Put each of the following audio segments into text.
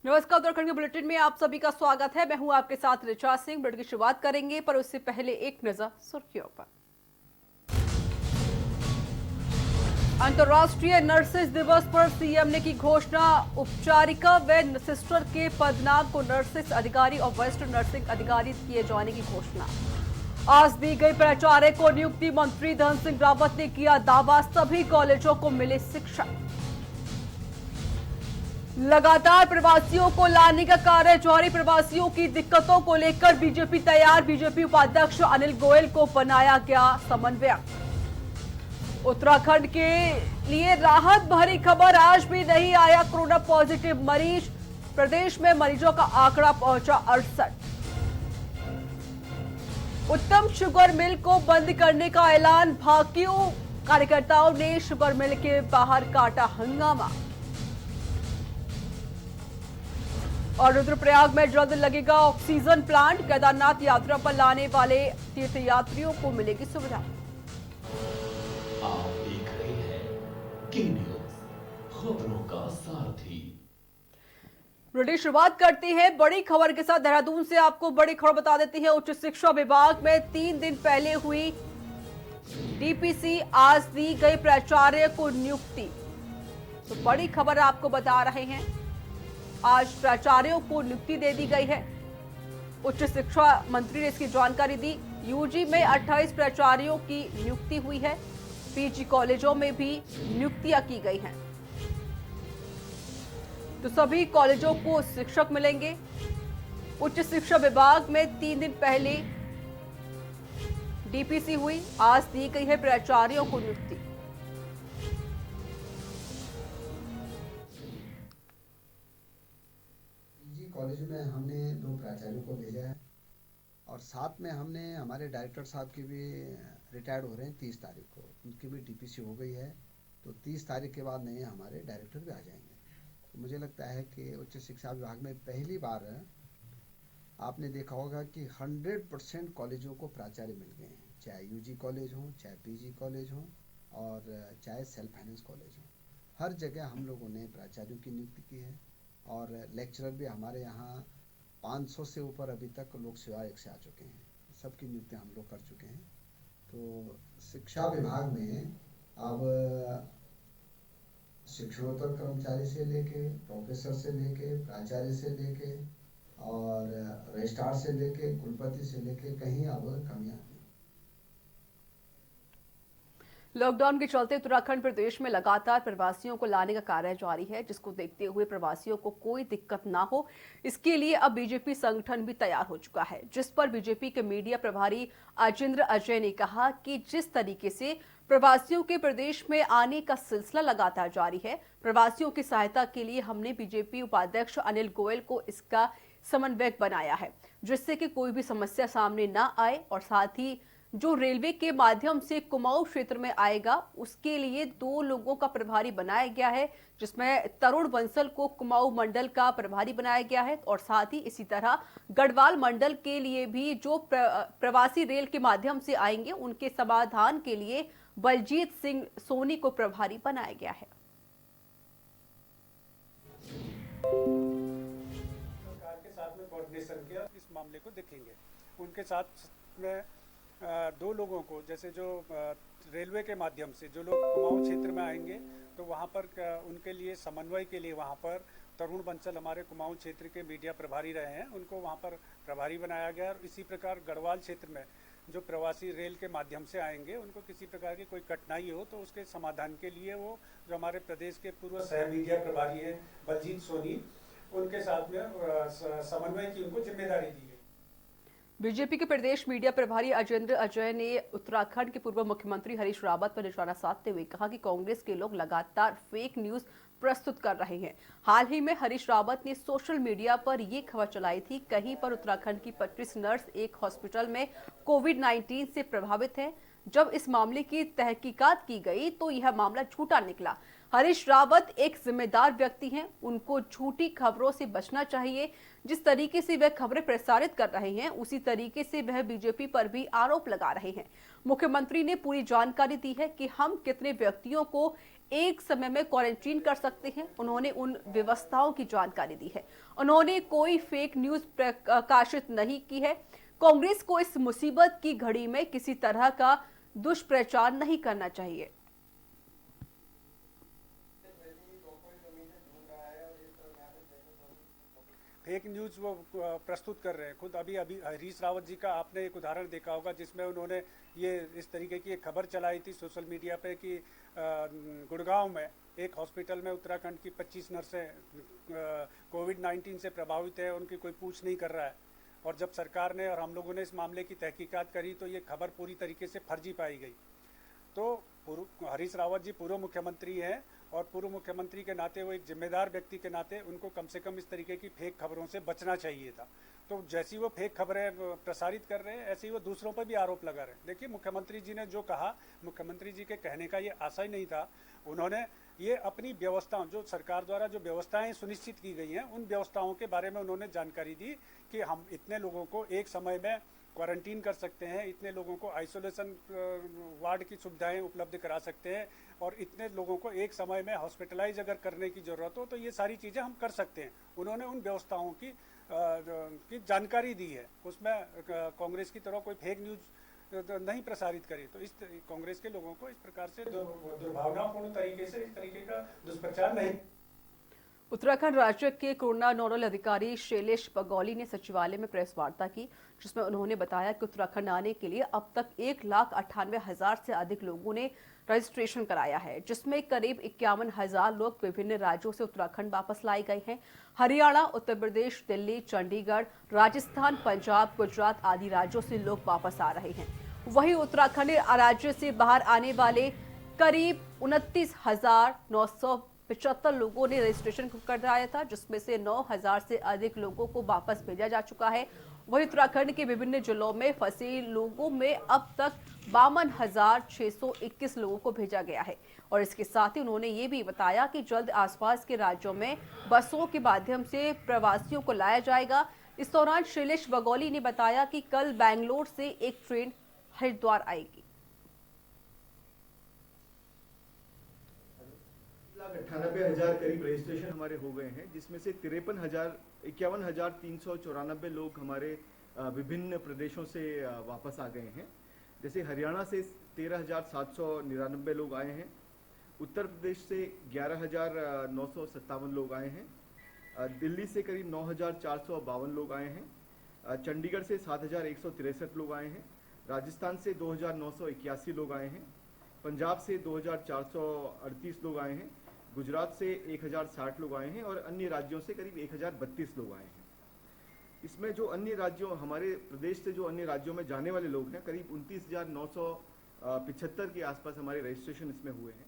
नमस्कार, उत्तराखंड के बुलेटिन में आप सभी का स्वागत है। मैं हूं आपके साथ ऋचा सिंह। बुलेटिन की शुरुआत करेंगे, पर उससे पहले एक नजर सुर्खियों पर। अंतर्राष्ट्रीय नर्सेज दिवस पर सीएम ने की घोषणा। उपचारिका व सिस्टर के पदनाम को नर्सिंग अधिकारी और वरिष्ठ नर्सिंग अधिकारी किए जाने की घोषणा। आज दी गई प्राचार्य को नियुक्ति। मंत्री धन सिंह रावत ने किया दावा, सभी कॉलेजों को मिले शिक्षक। लगातार प्रवासियों को लाने का कार्य जारी। प्रवासियों की दिक्कतों को लेकर बीजेपी तैयार। बीजेपी उपाध्यक्ष अनिल गोयल को बनाया गया समन्वयक। उत्तराखंड के लिए राहत भरी खबर, आज भी नहीं आया कोरोना पॉजिटिव मरीज। प्रदेश में मरीजों का आंकड़ा पहुंचा 68। उत्तम शुगर मिल को बंद करने का ऐलान। भाकियों कार्यकर्ताओं ने शुगर मिल के बाहर काटा हंगामा। और रुद्रप्रयाग में जल्द लगेगा ऑक्सीजन प्लांट। केदारनाथ यात्रा पर लाने वाले तीर्थयात्रियों को मिलेगी सुविधा। आप देख रहे हैं की न्यूज़, खबरों का सारथी। बुलेटिन शुरुआत करते हैं बड़ी खबर के साथ। देहरादून से आपको बड़ी खबर बता देती है। उच्च शिक्षा विभाग में 3 दिन पहले हुई डीपीसी, आज दी गई प्राचार्य को नियुक्ति। तो बड़ी खबर आपको बता रहे हैं, आज प्राचार्यों को नियुक्ति दे दी गई है। उच्च शिक्षा मंत्री ने इसकी जानकारी दी। यूजी में 28 प्राचार्यों की नियुक्ति हुई है। पीजी कॉलेजों में भी नियुक्तियां की गई हैं। तो सभी कॉलेजों को शिक्षक मिलेंगे। उच्च शिक्षा विभाग में 3 दिन पहले डीपीसी हुई, आज दी गई है प्राचार्यों को नियुक्ति। कॉलेज में हमने 2 प्राचार्यों को भेजा है और साथ में हमने हमारे डायरेक्टर साहब की भी रिटायर्ड हो रहे हैं 30 तारीख को, उनकी भी डीपीसी हो गई है। तो 30 तारीख के बाद नए हमारे डायरेक्टर भी आ जाएंगे। तो मुझे लगता है कि उच्च शिक्षा विभाग में पहली बार आपने देखा होगा कि 100% कॉलेजों को प्राचार्य मिल गए हैं, चाहे यूजी कॉलेज हो, चाहे पीजी कॉलेज हो और चाहे सेल्फ फाइनेंस कॉलेज हो। हर जगह हम लोगों ने प्राचार्यों की नियुक्ति की है और लेक्चरर भी हमारे यहाँ 500 से ऊपर अभी तक लोक सेवा आयोग से आ चुके हैं। सबकी नियुक्तियाँ हम लोग कर चुके हैं। तो शिक्षा विभाग में अब शिक्षणोत्तर कर्मचारी से लेके, प्रोफेसर से लेके, प्राचार्य से लेके और रजिस्ट्रार से लेके, कुलपति से लेके कहीं अब कमियां नहीं। लॉकडाउन के चलते उत्तराखंड प्रदेश में लगातार प्रवासियों को लाने का कार्य जारी है, जिसको देखते हुए प्रवासियों को कोई दिक्कत ना हो, इसके लिए अब बीजेपी संगठन भी तैयार हो चुका है। जिस पर बीजेपी के मीडिया प्रभारी अजेंद्र अजय ने कहा कि जिस तरीके से प्रवासियों के प्रदेश में आने का सिलसिला लगातार जारी है, प्रवासियों की सहायता के लिए हमने बीजेपी उपाध्यक्ष अनिल गोयल को इसका समन्वयक बनाया है, जिससे कि कोई भी समस्या सामने ना आए। और साथ ही जो रेलवे के माध्यम से कुमाऊं क्षेत्र में आएगा, उसके लिए 2 लोगों का प्रभारी बनाया गया है, जिसमें तरुण बंसल को कुमाऊं मंडल का प्रभारी बनाया गया है। और साथ ही इसी तरह गढ़वाल मंडल के लिए भी जो प्रवासी रेल के माध्यम से आएंगे, उनके समाधान के लिए बलजीत सिंह सोनी को प्रभारी बनाया गया है। सरकार के साथ में कोऑर्डिनेशन किया, इस मामले को देखेंगे। उनके साथ में 2 लोगों को, जैसे जो रेलवे के माध्यम से जो लोग कुमाऊं क्षेत्र में आएंगे, तो वहाँ पर उनके लिए समन्वय के लिए वहाँ पर तरुण बंसल हमारे कुमाऊं क्षेत्र के मीडिया प्रभारी रहे हैं, उनको वहाँ पर प्रभारी बनाया गया। और इसी प्रकार गढ़वाल क्षेत्र में जो प्रवासी रेल के माध्यम से आएंगे, उनको किसी प्रकार की कोई कठिनाई हो तो उसके समाधान के लिए वो जो हमारे प्रदेश के पूर्व सह मीडिया प्रभारी हैं बलजीत सोनी, उनके साथ में समन्वय की उनको जिम्मेदारी दी है। बीजेपी के प्रदेश मीडिया प्रभारी अजेंद्र अजय ने उत्तराखंड के पूर्व मुख्यमंत्री हरीश रावत पर निशाना साधते हुए कहा कि कांग्रेस के लोग लगातार फेक न्यूज प्रस्तुत कर रहे हैं। हाल ही में हरीश रावत ने सोशल मीडिया पर यह खबर चलाई थी, कहीं पर उत्तराखंड की 25 नर्स एक हॉस्पिटल में कोविड-19 से प्रभावित है। जब इस मामले की तहकीकात की गई तो यह मामला झूठा निकला। हरीश रावत एक जिम्मेदार व्यक्ति हैं, उनको झूठी खबरों से बचना चाहिए। जिस तरीके से वह खबरें प्रसारित कर रहे हैं, उसी तरीके से वह बीजेपी पर भी आरोप लगा रहे हैं। मुख्यमंत्री ने पूरी जानकारी दी है कि हम कितने व्यक्तियों को एक समय में क्वारंटीन कर सकते हैं। उन्होंने उन व्यवस्थाओं की जानकारी दी है। उन्होंने कोई फेक न्यूज प्रकाशित नहीं की है। कांग्रेस को इस मुसीबत की घड़ी में किसी तरह का दुष्प्रचार नहीं करना चाहिए। फेक न्यूज़ वो प्रस्तुत कर रहे हैं। खुद अभी हरीश रावत जी का आपने एक उदाहरण देखा होगा जिसमें उन्होंने ये इस तरीके की एक खबर चलाई थी सोशल मीडिया पे कि गुड़गांव में एक हॉस्पिटल में उत्तराखंड की 25 नर्सें कोविड-19 से प्रभावित है, उनकी कोई पूछ नहीं कर रहा है। और जब सरकार ने और हम लोगों ने इस मामले की तहकीकात करी तो ये खबर पूरी तरीके से फर्जी पाई गई। तो हरीश रावत जी पूर्व मुख्यमंत्री हैं और पूर्व मुख्यमंत्री के नाते वो एक जिम्मेदार व्यक्ति के नाते उनको कम से कम इस तरीके की फेक खबरों से बचना चाहिए था। तो जैसी वो फेक खबरें प्रसारित कर रहे हैं ऐसे ही वो दूसरों पर भी आरोप लगा रहे हैं। देखिए, मुख्यमंत्री जी ने जो कहा, मुख्यमंत्री जी के कहने का ये आशय नहीं था। उन्होंने ये अपनी व्यवस्थाओं, जो सरकार द्वारा जो व्यवस्थाएं सुनिश्चित की गई हैं, उन व्यवस्थाओं के बारे में उन्होंने जानकारी दी कि हम इतने लोगों को एक समय में क्वारंटीन कर सकते हैं, इतने लोगों को आइसोलेशन वार्ड की सुविधाएं उपलब्ध करा सकते हैं और इतने लोगों को एक समय में हॉस्पिटलाइज अगर करने की ज़रूरत हो तो ये सारी चीज़ें हम कर सकते हैं। उन्होंने उन व्यवस्थाओं की जानकारी दी है। उसमें कांग्रेस की तरह कोई फेक न्यूज़ नहीं प्रसारित करी। तो इस कांग्रेस के लोगों को इस प्रकार से दुर्भावनापूर्ण तरीके से इस तरीके का दुष्प्रचार नहीं। उत्तराखंड राज्य के कोरोना नोडल अधिकारी शैलेश बगौली ने सचिवालय में प्रेस वार्ता की, जिसमें उन्होंने बताया कि उत्तराखंड आने के लिए अब तक 1,98,000 से अधिक लोगों ने रजिस्ट्रेशन कराया है, जिसमें करीब 51,000 लोग विभिन्न राज्यों से उत्तराखंड वापस लाए गए हैं। हरियाणा, उत्तर प्रदेश, दिल्ली, चंडीगढ़, राजस्थान, पंजाब, गुजरात आदि राज्यों से लोग वापस आ रहे हैं। वहीं उत्तराखंड राज्य से बाहर आने वाले करीब 29,975 लोगों ने रजिस्ट्रेशन कराया था, जिसमें से 9,000 से अधिक लोगों को वापस भेजा जा चुका है। वहीं उत्तराखंड के विभिन्न जिलों में फंसे लोगों में अब तक 52,621 लोगों को भेजा गया है। और इसके साथ ही उन्होंने ये भी बताया कि जल्द आसपास के राज्यों में बसों के माध्यम से प्रवासियों को लाया जाएगा। इस दौरान शैलेश बगौली ने बताया कि कल बैंगलोर से एक ट्रेन हरिद्वार आएगी। 98,000 करीब रजिस्ट्रेशन हमारे हो गए हैं, जिसमें से 51,394 लोग हमारे विभिन्न प्रदेशों से वापस आ गए हैं। जैसे हरियाणा से 13,799 लोग आए हैं, उत्तर प्रदेश से 11,957 लोग आए हैं, दिल्ली से करीब 9,452 लोग आए हैं, चंडीगढ़ से 7,163 लोग आए हैं, राजस्थान से 2,981 लोग आए हैं, पंजाब से 2,438 लोग आए हैं, गुजरात से 1,060 लोग आए हैं और अन्य राज्यों से करीब 1,032 लोग आए हैं। इसमें जो अन्य राज्यों, हमारे प्रदेश से जो अन्य राज्यों में जाने वाले लोग हैं, करीब 29,975 के आसपास हमारे रजिस्ट्रेशन इसमें हुए हैं।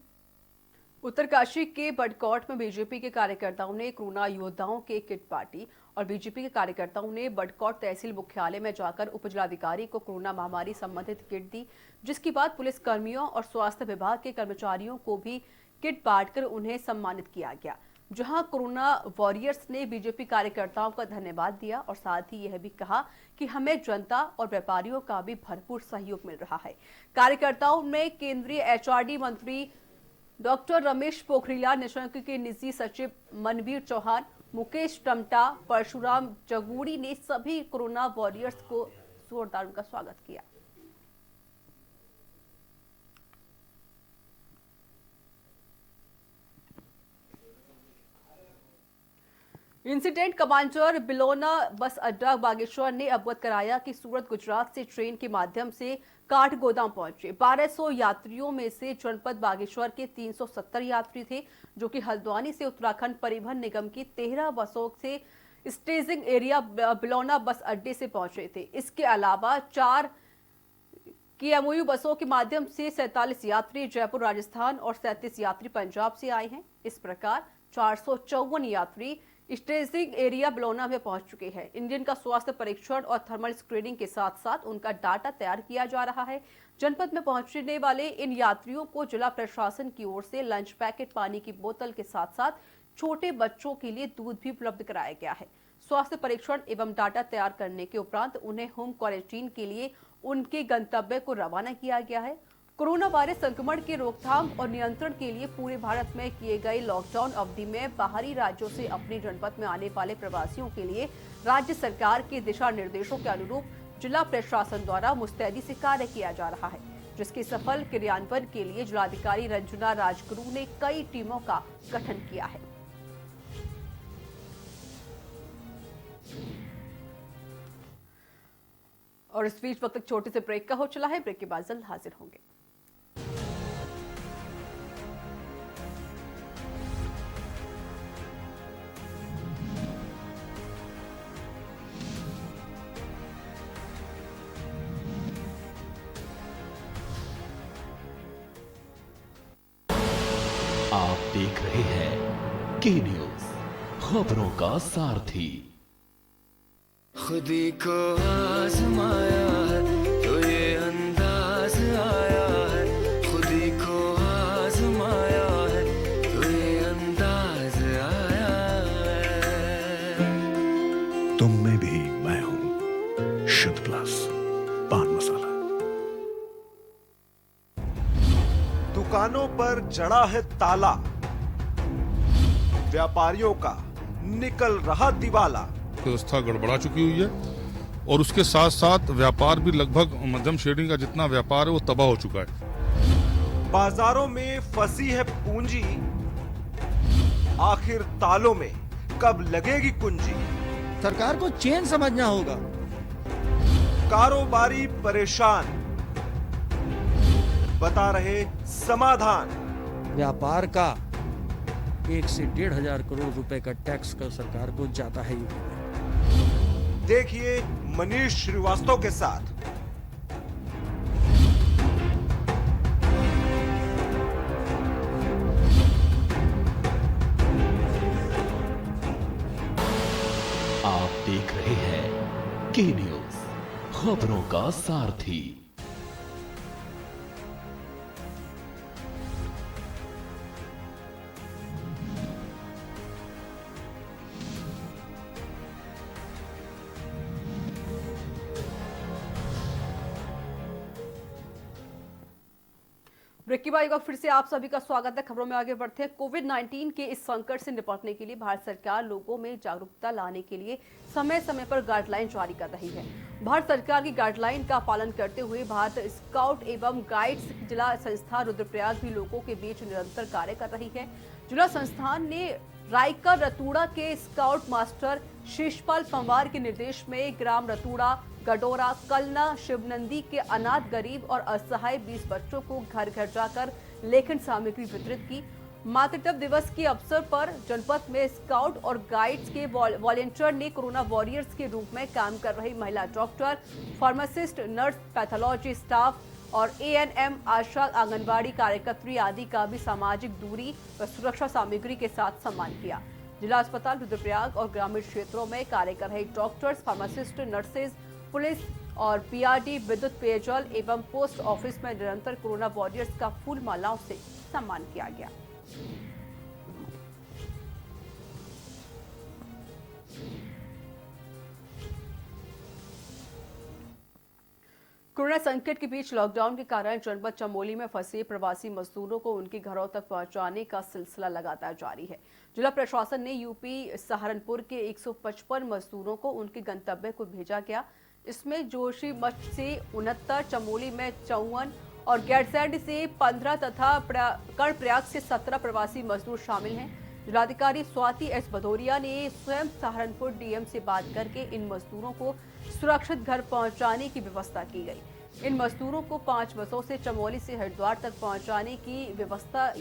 उत्तरकाशी के बडकौट में बीजेपी के कार्यकर्ताओं ने कोरोना योद्धाओं के किट बांटी और बीजेपी के कार्यकर्ताओं ने बडकौट तहसील मुख्यालय में जाकर उपजिलाधिकारी को कोरोना महामारी संबंधित किट दी, जिसके बाद पुलिस कर्मियों और स्वास्थ्य विभाग के कर्मचारियों को भी किट बांटकर उन्हें सम्मानित किया गया। जहां कोरोना वॉरियर्स ने बीजेपी कार्यकर्ताओं का धन्यवाद दिया और साथ ही यह भी कहा कि हमें जनता और व्यापारियों का भी भरपूर सहयोग मिल रहा है। कार्यकर्ताओं में केंद्रीय एचआरडी मंत्री डॉक्टर रमेश पोखरियाल निशंक के निजी सचिव मनवीर चौहान, मुकेश टमटा, परशुराम जगूड़ी ने सभी कोरोना वॉरियर्स को जोरदार उनका स्वागत किया। इंसिडेंट कमांडर बिलोना बस अड्डा बागेश्वर ने अवगत कराया कि सूरत गुजरात से ट्रेन के माध्यम से काठगोदाम पहुंचे 1200 यात्रियों में से जनपद बागेश्वर के 370 यात्री थे, जो कि हल्द्वानी से उत्तराखंड परिवहन निगम की 13 बसों से स्टेजिंग एरिया बिलोना बस अड्डे से पहुंचे थे। इसके अलावा 4 KMOU बसों के माध्यम से 47 यात्री जयपुर राजस्थान और 37 यात्री पंजाब से आए हैं। इस प्रकार 454 यात्री स्टेजिंग एरिया बिलोना में पहुंच चुके हैं। इंजन का स्वास्थ्य परीक्षण और थर्मल स्क्रीनिंग के साथ साथ उनका डाटा तैयार किया जा रहा है। जनपद में पहुंचने वाले इन यात्रियों को जिला प्रशासन की ओर से लंच पैकेट, पानी की बोतल के साथ साथ छोटे बच्चों के लिए दूध भी उपलब्ध कराया गया है। स्वास्थ्य परीक्षण एवं डाटा तैयार करने के उपरांत उन्हें होम क्वारंटीन के लिए उनके गंतव्य को रवाना किया गया है। कोरोना वायरस संक्रमण के रोकथाम और नियंत्रण के लिए पूरे भारत में किए गए लॉकडाउन अवधि में बाहरी राज्यों से अपने जनपद में आने वाले प्रवासियों के लिए राज्य सरकार के दिशा निर्देशों के अनुरूप जिला प्रशासन द्वारा मुस्तैदी से कार्य किया जा रहा है, जिसके सफल क्रियान्वयन के लिए जिलाधिकारी रंजना राजगुरु ने कई टीमों का गठन किया है। और इस बीच वक्त तक छोटे से ब्रेक का हो चला है। ब्रेक के बाद जल्द हाजिर होंगे। आप देख रहे हैं के न्यूज, खबरों का सारथी। खुदी को आजमाया है तो ये अंदाज आया है, खुदी को आजमाया है तो ये अंदाज आया है। तुम में भी मैं हूं, शुद्ध प्लस पान मसाला। दुकानों पर जड़ा है ताला, व्यापारियों का निकल रहा दिवाला। व्यवस्था गड़बड़ा चुकी हुई है और उसके साथ साथ व्यापार भी लगभग मध्यम श्रेणी का जितना व्यापार है वो तबाह हो चुका है। बाजारों में फंसी है पूंजी, आखिर तालों में कब लगेगी कुंजी। सरकार को चेन समझना होगा। कारोबारी परेशान, बता रहे समाधान। व्यापार का 1 से 1,500 करोड़ रुपए का टैक्स का सरकार को जाता है यूपी में। देखिए मनीष श्रीवास्तव के साथ। आप देख रहे हैं के न्यूज, खबरों का सारथी। ब्रेक के बाद एक बार फिर से आप सभी का स्वागत है। खबरों में आगे बढ़ते हैं। कोविड-19 के इस संकट से निपटने के लिए भारत सरकार लोगों में जागरूकता लाने के लिए समय समय पर गाइडलाइन जारी कर रही है। भारत सरकार की गाइडलाइन का पालन करते हुए भारत स्काउट एवं गाइड्स जिला संस्था रुद्रप्रयाग भी लोगों के बीच निरंतर कार्य कर रही है। जिला संस्थान ने रायकर रतूड़ा के स्काउट मास्टर शीशपाल पंवार के निर्देश में ग्राम रतूड़ा, गडोरा, कलना, शिवनंदी के अनाथ, गरीब और असहाय 20 बच्चों को घर घर जाकर लेखन सामग्री वितरित की। मातृत्व दिवस के अवसर पर जनपद में स्काउट और गाइड्स के वॉलंटियर ने कोरोना वॉरियर्स के रूप में काम कर रही महिला doctor, pharmacist, nurse, pathology staff और ANM, आशा, आंगनबाड़ी कार्यकर्त्री आदि का भी सामाजिक दूरी व सुरक्षा सामग्री के साथ सम्मान किया। जिला अस्पताल रुद्रप्रयाग और ग्रामीण क्षेत्रों में कार्य कर रहे डॉक्टर्स, फार्मासिस्ट, नर्सेज, पुलिस और PRD, विद्युत, पेयजल एवं पोस्ट ऑफिस में निरंतर कोरोना वॉरियर्स का फूल मालाओं से सम्मान किया गया। कोरोना संकट के बीच लॉकडाउन के कारण जनपद चमोली में फंसे प्रवासी मजदूरों को उनके घरों तक पहुंचाने का सिलसिला लगातार जारी है। जिला प्रशासन ने यूपी सहारनपुर के 155 मजदूरों को उनके गंतव्य को भेजा गया। इसमें जोशीमठ से 69, चमोली में 54 और गैरसैंण से 15 तथा कर्णप्रयाग से 17 प्रवासी मजदूर शामिल हैं। जिलाधिकारी स्वाति एस भदौरिया ने स्वयं सहारनपुर DM से बात करके इन मजदूरों को सुरक्षित घर पहुंचाने की व्यवस्था की गई। इन मजदूरों को 5 बसों से चमोली से हरिद्वार तक पहुंचाने की व्यवस्था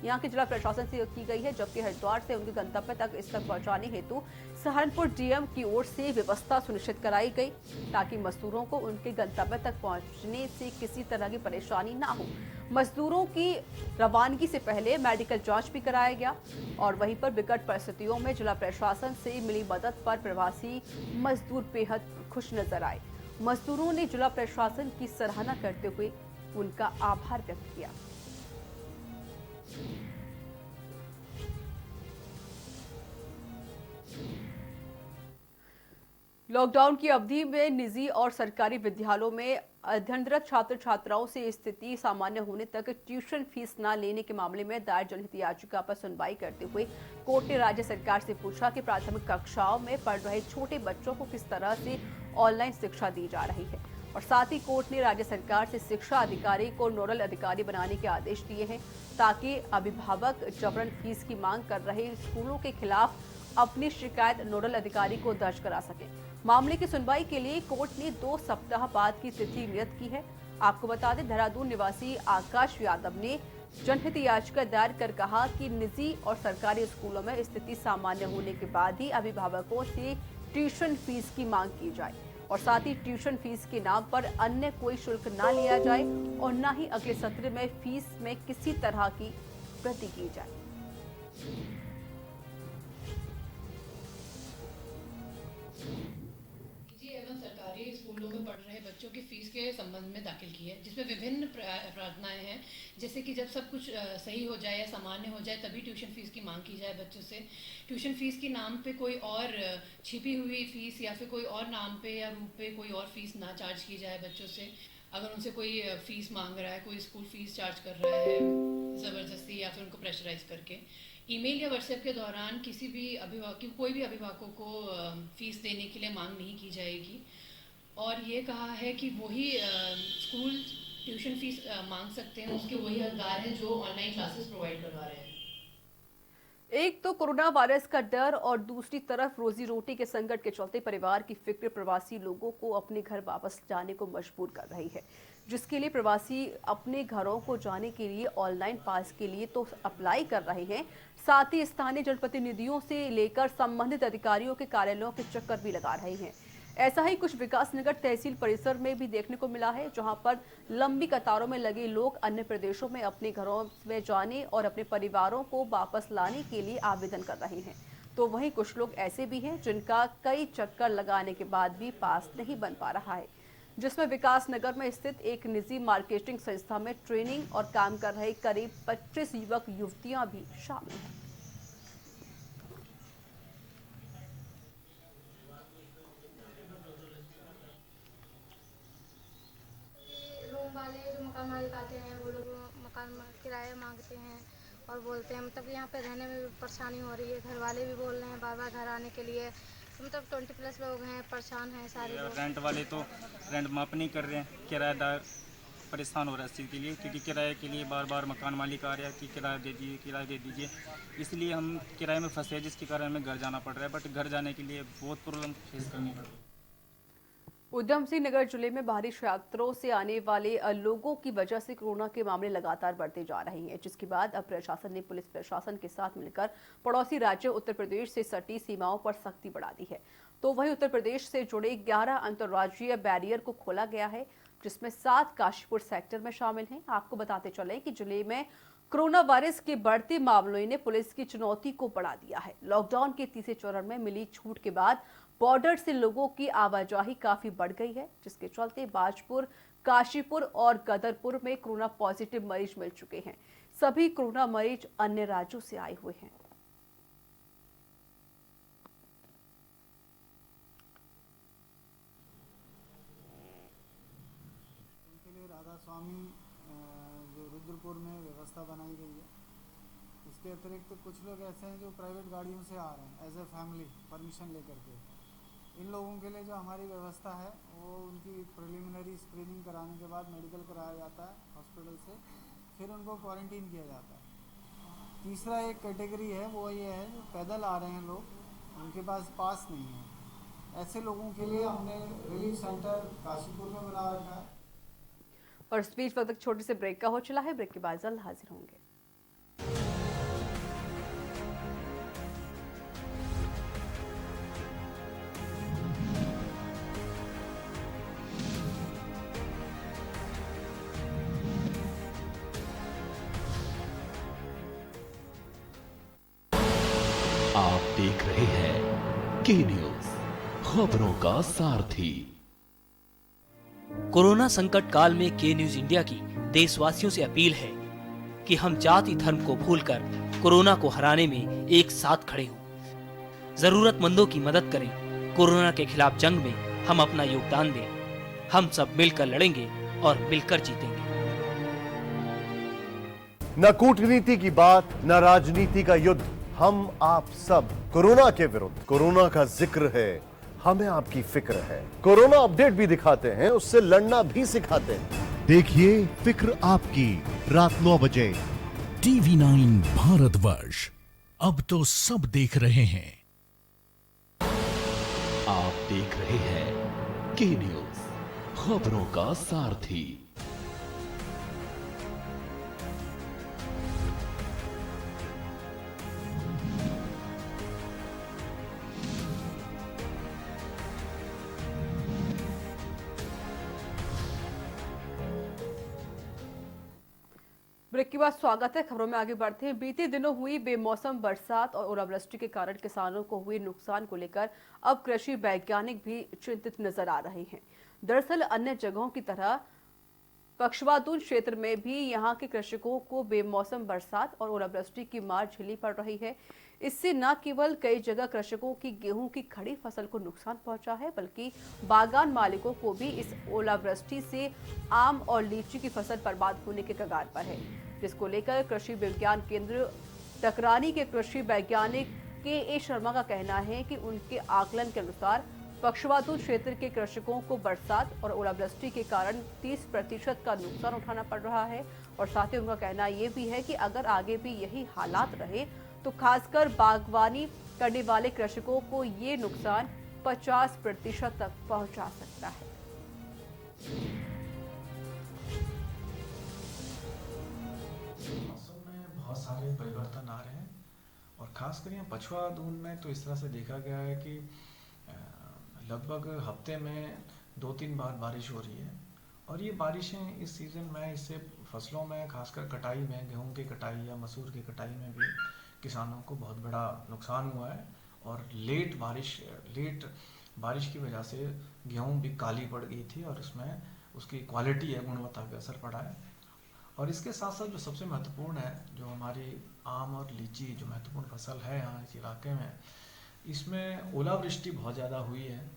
यहाँ के जिला प्रशासन से की गई है, जबकि हरिद्वार से उनके गंतव्य तक इस तक पहुंचाने हेतु सहारनपुर DM की ओर से व्यवस्था सुनिश्चित कराई गई, ताकि मजदूरों को उनके गंतव्य तक पहुंचने से किसी तरह की परेशानी ना हो। मजदूरों की रवानगी से पहले मेडिकल जांच भी कराया गया और वहीं पर विकट परिस्थितियों में जिला प्रशासन से मिली मदद पर प्रवासी मजदूर बेहद खुश नजर आए। मजदूरों ने जिला प्रशासन की सराहना करते हुए उनका आभार व्यक्त किया। लॉकडाउन की अवधि में निजी और सरकारी विद्यालयों में अध्ययनरत छात्र छात्राओं से स्थिति सामान्य होने तक ट्यूशन फीस न लेने के मामले में दायर जनहित याचिका पर सुनवाई करते हुए कोर्ट ने राज्य सरकार से पूछा कि प्राथमिक कक्षाओं में पढ़ रहे छोटे बच्चों को किस तरह से ऑनलाइन शिक्षा दी जा रही है। और साथ ही कोर्ट ने राज्य सरकार से शिक्षा अधिकारी को नोडल अधिकारी बनाने के आदेश दिए हैं ताकि अभिभावक जबरन फीस की मांग कर रहे स्कूलों के खिलाफ अपनी शिकायत नोडल अधिकारी को दर्ज करा सके। मामले की सुनवाई के लिए कोर्ट ने 2 सप्ताह बाद की तिथि नियत की है। आपको बता दें, देहरादून निवासी आकाश यादव ने जनहित याचिका दायर कर कहा कि निजी और सरकारी स्कूलों में स्थिति सामान्य होने के बाद ही अभिभावकों से ट्यूशन फीस की मांग की जाए और साथ ही ट्यूशन फीस के नाम पर अन्य कोई शुल्क ना लिया जाए और न ही अगले सत्र में फीस में किसी तरह की वृद्धि की जाए। सरकारी स्कूलों में पढ़ रहे बच्चों की फीस के संबंध में दाखिल की है, जिसमें विभिन्न प्रार्थनाएं हैं, जैसे कि जब सब कुछ सही हो जाए या सामान्य हो जाए तभी ट्यूशन फीस की मांग की जाए बच्चों से। ट्यूशन फीस के नाम पे कोई और छिपी हुई फीस या फिर कोई और नाम पे या रूप पे कोई और फीस ना चार्ज की जाए बच्चों से। अगर उनसे कोई फीस मांग रहा है, कोई स्कूल फीस चार्ज कर रहा है ज़बरदस्ती या फिर उनको प्रेशराइज करके, ईमेल या व्हाट्सएप के दौरान किसी भी कोई भी अभिभावकों को फीस देने के लिए मांग नहीं की जाएगी। और ये कहा है कि वही स्कूल ट्यूशन फीस मांग सकते हैं, उसके वही हकदार हैं जो ऑनलाइन क्लासेस प्रोवाइड करवा रहे हैं। एक तो कोरोना वायरस का डर और दूसरी तरफ रोजी रोटी के संकट के चलते परिवार की फिक्र प्रवासी लोगों को अपने घर वापस जाने को मजबूर कर रही है, जिसके लिए प्रवासी अपने घरों को जाने के लिए ऑनलाइन पास के लिए तो अप्लाई कर रहे हैं, साथ ही स्थानीय जनप्रतिनिधियों से लेकर संबंधित अधिकारियों के कार्यालयों के चक्कर भी लगा रहे हैं। ऐसा ही कुछ विकासनगर तहसील परिसर में भी देखने को मिला है, जहां पर लंबी कतारों में लगे लोग अन्य प्रदेशों में अपने घरों में जाने और अपने परिवारों को वापस लाने के लिए आवेदन कर रहे हैं। तो वहीं कुछ लोग ऐसे भी हैं जिनका कई चक्कर लगाने के बाद भी पास नहीं बन पा रहा है, जिसमें विकासनगर में स्थित एक निजी मार्केटिंग संस्था में ट्रेनिंग और काम कर रहे करीब 25 युवक युवतियां भी शामिल हैं। वाले जो मकान मालिक आते हैं वो लोग मकान किराया मांगते हैं और बोलते हैं मतलब यहाँ पे रहने में भी परेशानी हो रही है। घर वाले भी बोल रहे हैं बार बार घर आने के लिए, तो मतलब 20+ लोग हैं, परेशान हैं सारे लोग। रेंट वाले तो रेंट माफ नहीं कर रहे हैं, किराएदार परेशान हो रहा है इस चीज़ के लिए, क्योंकि किराए के लिए बार बार मकान मालिक आ रहा है कि किराया दे दीजिए, किराया दे दीजिए। इसलिए हम किराए में फंसे हैं, जिसके कारण हमें घर जाना पड़ रहा है। बट घर जाने के लिए बहुत प्रॉब्लम फेस करनी पड़ रही है। उधम सिंह नगर जिले में बाहरी यात्रियों से आने वाले लोगों की वजह से कोरोना के मामले लगातार बढ़ते जा रहे हैं, जिसके बाद अब प्रशासन ने पुलिस प्रशासन के साथ मिलकर पड़ोसी राज्य उत्तर प्रदेश से सटी सीमाओं पर सख्ती बढ़ा दी है। तो वहीं उत्तर प्रदेश से जुड़े 11 अंतर्राज्यीय बैरियर को खोला गया है, जिसमें 7 काशीपुर सेक्टर में शामिल हैं। आपको बताते चले कि जिले में कोरोना वायरस के बढ़ते मामलों ने पुलिस की चुनौती को बढ़ा दिया है। लॉकडाउन के तीसरे चरण में मिली छूट के बाद बॉर्डर से लोगों की आवाजाही काफी बढ़ गई है, जिसके चलते बाजपुर, काशीपुर और गदरपुर में कोरोना पॉजिटिव मरीज मिल चुके हैं। सभी कोरोना मरीज अन्य राज्यों से आए हुए हैं। उनके लिए राधा स्वामी जो रुद्रपुर में व्यवस्था बनाई गई है। इसके अतिरिक्त कुछ लोग ऐसे हैं जो प्राइवेट गाड़ियों से आ रहे हैं एज ए फैमिली परमिशन लेकर के। इन लोगों के लिए जो हमारी व्यवस्था है वो उनकी प्रिलिमिनरी स्क्रीनिंग कराने के बाद मेडिकल कराया जाता है हॉस्पिटल से, फिर उनको क्वारंटीन किया जाता है। तीसरा एक कैटेगरी है वो ये है जो पैदल आ रहे हैं लोग, उनके पास नहीं है। ऐसे लोगों के लिए हमने रिलीफ सेंटर काशीपुर में बना रखा है। और इस बीच वक्त छोटे से ब्रेक का हो चला है, ब्रेक के बाद जल्द हाजिर होंगे। आप देख रहे हैं के न्यूज, खबरों का सारथी। कोरोना संकट काल में के न्यूज इंडिया की देशवासियों से अपील है कि हम जाति धर्म को भूलकर कोरोना को हराने में एक साथ खड़े हों। जरूरतमंदों की मदद करें। कोरोना के खिलाफ जंग में हम अपना योगदान दें। हम सब मिलकर लड़ेंगे और मिलकर जीतेंगे। न कूटनीति की बात, न राजनीति का युद्ध, हम आप सब कोरोना के विरुद्ध। कोरोना का जिक्र है, हमें आपकी फिक्र है। कोरोना अपडेट भी दिखाते हैं, उससे लड़ना भी सिखाते हैं। देखिए फिक्र आपकी, रात 9 बजे TV9 भारतवर्ष। अब तो सब देख रहे हैं। आप देख रहे हैं के न्यूज, खबरों का सारथी। ब्रेक के बाद स्वागत है। खबरों में आगे बढ़ते हैं। बीते दिनों हुई बेमौसम बरसात और ओलावृष्टि के कारण किसानों को हुए नुकसान को लेकर अब कृषि वैज्ञानिक भी चिंतित नजर आ रहे हैं। दरअसल अन्य जगहों की तरह पक्षवातून क्षेत्र में भी यहां के कृषकों को बेमौसम बरसात और ओलावृष्टि की मार झेलनी पड़ रही है। इससे न केवल कई जगह कृषकों की गेहूं की खड़ी फसल को नुकसान पहुंचा है, बल्कि बागान मालिकों को भी इस ओलावृष्टि से आम और लीची की फसल बर्बाद होने के कगार पर है, जिसको लेकर कृषि विज्ञान केंद्र टकरानी के कृषि वैज्ञानिक के शर्मा का कहना है कि उनके आकलन के अनुसार पक्षवातून क्षेत्र के कृषकों को बरसात और ओलावृष्टि के कारण 30% का नुकसान उठाना पड़ रहा है। और साथ ही उनका कहना ये भी है कि अगर आगे भी यही हालात रहे तो खासकर बागवानी करने वाले कृषकों को ये नुकसान 50% तक पहुंचा सकता है। मौसम में बहुत सारे परिवर्तन आ रहे हैं और खासकर यहाँ पछवादून में तो इस तरह से देखा गया है कि लगभग हफ्ते में 2-3 बार बारिश हो रही है और ये बारिशें इस सीज़न में इससे फसलों में खासकर कटाई में, गेहूं की कटाई या मसूर की कटाई में भी किसानों को बहुत बड़ा नुकसान हुआ है। और लेट बारिश की वजह से गेहूं भी काली पड़ गई थी और उसमें उसकी क्वालिटी है, गुणवत्ता पे असर पड़ा है। और इसके साथ साथ जो सबसे महत्वपूर्ण है, जो हमारी आम और लीची जो महत्वपूर्ण फसल है यहाँ इस इलाके में, इसमें ओलावृष्टि बहुत ज़्यादा हुई है,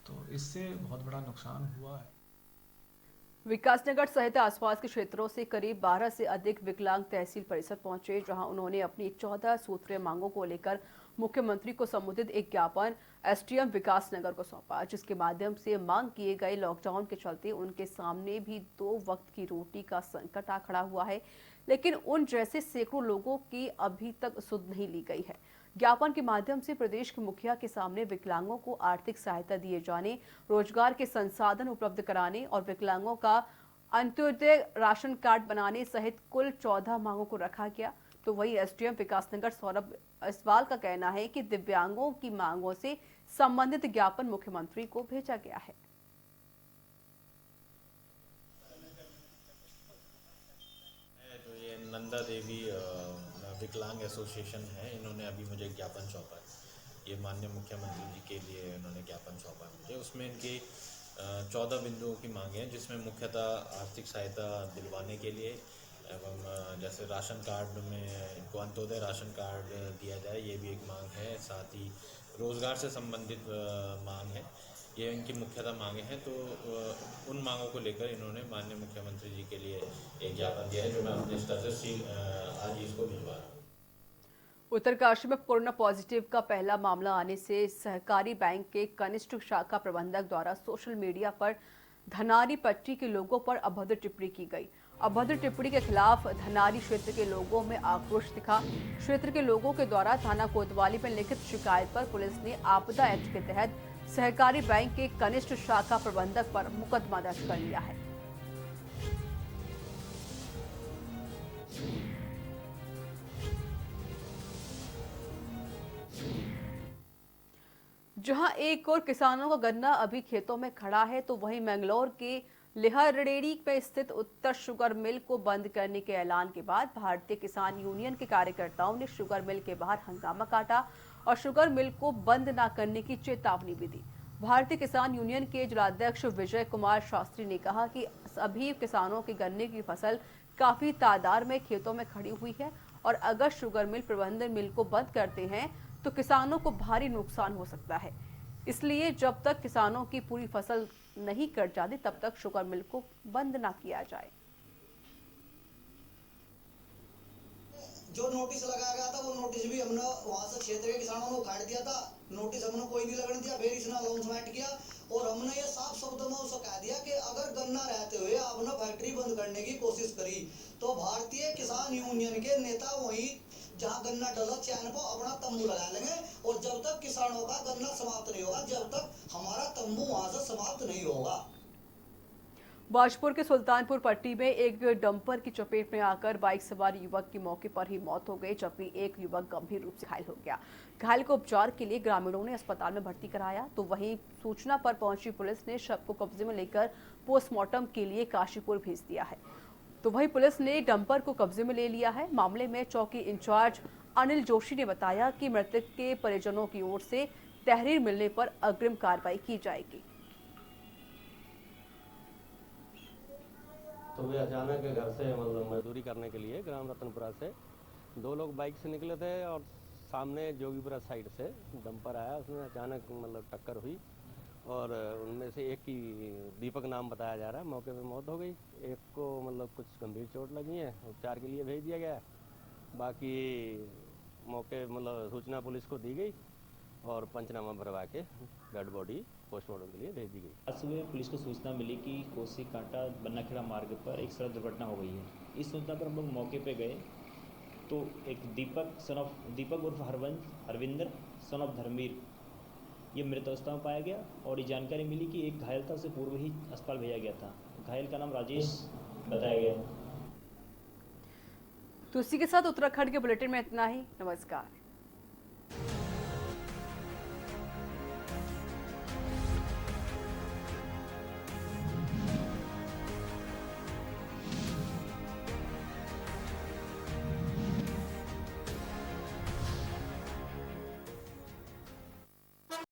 तो इससे बहुत बड़ा नुकसान हुआ है। विकासनगर सहित आसपास के क्षेत्रों से करीब 12 से अधिक विकलांग तहसील परिसर पहुंचे, जहां उन्होंने अपनी 14 सूत्रीय मांगों को लेकर मुख्यमंत्री को संबोधित एक ज्ञापन एसडीएम विकासनगर को सौंपा, जिसके माध्यम से मांग किए गए लॉकडाउन के चलते उनके सामने भी 2 वक्त की रोटी का संकट आ खड़ा हुआ है, लेकिन उन जैसे सैकड़ों लोगों की अभी तक सुध नहीं ली गई है। ज्ञापन के माध्यम से प्रदेश के मुखिया के सामने विकलांगों को आर्थिक सहायता दिए जाने, रोजगार के संसाधन उपलब्ध कराने और विकलांगों का अंत्योदय राशन कार्ड बनाने सहित कुल 14 मांगों को रखा गया। तो वही एसडीएम विकासनगर सौरभ असवाल का कहना है कि दिव्यांगों की मांगों से संबंधित ज्ञापन मुख्यमंत्री को भेजा गया है। जो ये नंदा देवी विकलांग एसोसिएशन है, इन्होंने अभी मुझे ज्ञापन सौंपा है। ये माननीय मुख्यमंत्री जी के लिए इन्होंने ज्ञापन सौंपा है मुझे। उसमें इनकी 14 बिंदुओं की मांगे हैं, जिसमें मुख्यतः आर्थिक सहायता दिलवाने के लिए एवं जैसे राशन कार्ड में इनको अंत्योदय राशन कार्ड दिया जाए, ये भी एक मांग है। साथ ही रोज़गार से संबंधित मांग है, ये इनकी मुख्यतः मांगे हैं। तो उन मांगों को लेकर इन्होंने माननीय मुख्यमंत्री जी के लिए एक ज्ञापन दिया है, जो मैं अपने स्तर से आज ही इसको भिजवा रहा हूँ। उत्तरकाशी में कोरोना पॉजिटिव का पहला मामला आने से सहकारी बैंक के कनिष्ठ शाखा प्रबंधक द्वारा सोशल मीडिया पर धनारी पट्टी के लोगों पर अभद्र टिप्पणी की गई। अभद्र टिप्पणी के खिलाफ धनारी क्षेत्र के लोगों में आक्रोश दिखा। क्षेत्र के लोगों के द्वारा थाना कोतवाली में लिखित शिकायत पर पुलिस ने आपदा एक्ट के तहत सहकारी बैंक के कनिष्ठ शाखा प्रबंधक पर मुकदमा दर्ज कर लिया है। जहां एक और किसानों का गन्ना अभी खेतों में खड़ा है, तो वहीं मैंगलोर के लिहारेड़ी में स्थित उत्तर शुगर मिल को बंद करने के ऐलान के बाद भारतीय किसान यूनियन के कार्यकर्ताओं ने शुगर मिल के बाहर हंगामा काटा और शुगर मिल को बंद न करने की चेतावनी भी दी। भारतीय किसान यूनियन के जिलाध्यक्ष विजय कुमार शास्त्री ने कहा कि सभी किसानों के गन्ने की फसल काफी तादाद में खेतों में खड़ी हुई है और अगर शुगर मिल प्रबंधन मिल को बंद करते हैं तो किसानों को भारी नुकसान हो सकता है। इसलिए जब तक किसानों की पूरी फसल नहीं कट जाती तब तक शुगर मिल को बंद ना किया जाए। जो नोटिस लगाया गया था वो नोटिस भी हमने वहां से क्षेत्र के किसानों को उखाड़ दिया था। नोटिस हमने कोई नहीं लगने दिया। फिर इसने अनाउंसमेंट किया और हमने ये साफ शब्दों में उसको कह दिया कि अगर गन्ना रहते हुए आपने फैक्ट्री बंद करने की कोशिश करी तो भारतीय किसान यूनियन के नेता वही जहां गन्ना डला चैन पर अपना तंबू लगा लेंगे और जब तक किसानों का गन्ना समाप्त नहीं होगा, जब तक हमारा तंबू वहां से समाप्त नहीं होगा। बाजपुर के सुल्तानपुर पट्टी में एक डंपर की चपेट में आकर बाइक सवार युवक की मौके पर ही मौत हो गई, जबकि एक युवक गंभीर रूप से घायल हो गया। घायल को उपचार के लिए ग्रामीणों ने अस्पताल में भर्ती कराया, तो वहीं सूचना पर पहुंची पुलिस ने शव को कब्जे में लेकर पोस्टमार्टम के लिए काशीपुर भेज दिया है। तो वहीं पुलिस ने डंपर को कब्जे में ले लिया है। मामले में चौकी इंचार्ज अनिल जोशी ने बताया कि मृतक के परिजनों की ओर से तहरीर मिलने पर अग्रिम कार्रवाई की जाएगी। तो वे अचानक घर से मतलब मजदूरी करने के लिए ग्राम रतनपुरा से दो लोग बाइक से निकले थे और सामने जोगीपुरा साइड से डंपर आया, उसमें अचानक मतलब टक्कर हुई और उनमें से एक की दीपक नाम बताया जा रहा है, मौके पे मौत हो गई। एक को मतलब कुछ गंभीर चोट लगी है, उपचार के लिए भेज दिया गया। बाकी मौके मतलब सूचना पुलिस को दी गई और पंचनामा भरवा के डेड बॉडी पोस्टमार्टम के लिए भेज दी गई। आज सुबह पुलिस को सूचना मिली कि कोसी कांटा बन्नाखेड़ा मार्ग पर एक सड़क दुर्घटना हो गई है। इस सूचना पर हम लोग मौके पे गए तो एक दीपक उर्फ हरविंदर सन ऑफ धर्मीर ये मृत अवस्था में पाया गया और ये जानकारी मिली कि एक घायल था, उसे पूर्व ही अस्पताल भेजा गया था। घायल का नाम राजेश बताया गया। तो इसी के साथ उत्तराखंड के बुलेटिन में इतना ही। नमस्कार।